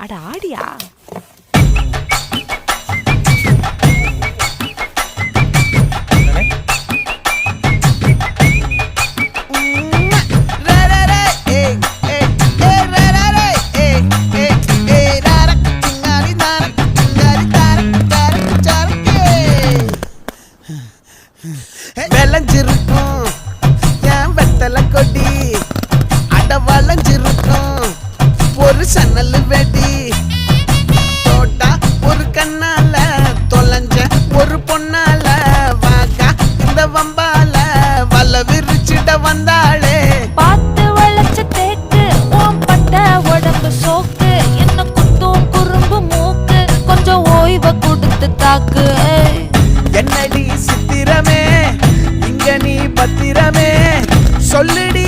அட ஆடியா. விளைஞ்சிருக்கும் என் வெத்தலை கொடி, அட வளைஞ்சிருக்கும் ஒரு சன்னல் வெடி. தோட்டா ஒரு கண்ணால தொலைஞ்ச ஒரு பொண்ணால வாக்கா இந்த வம்பால வல விரிச்சிட வந்தாளே. பார்த்து வளைச்ச தேக்கு ஓம் பட்ட உடம்பு சோக்கு, என்ன குத்தும் குறும்பு மூக்கு, கொஞ்சம் ஓய்வை கொடுத்து தாக்கு. என்னடி சித்திரமே இங்க நீ பத்திரமே சொல்லுடி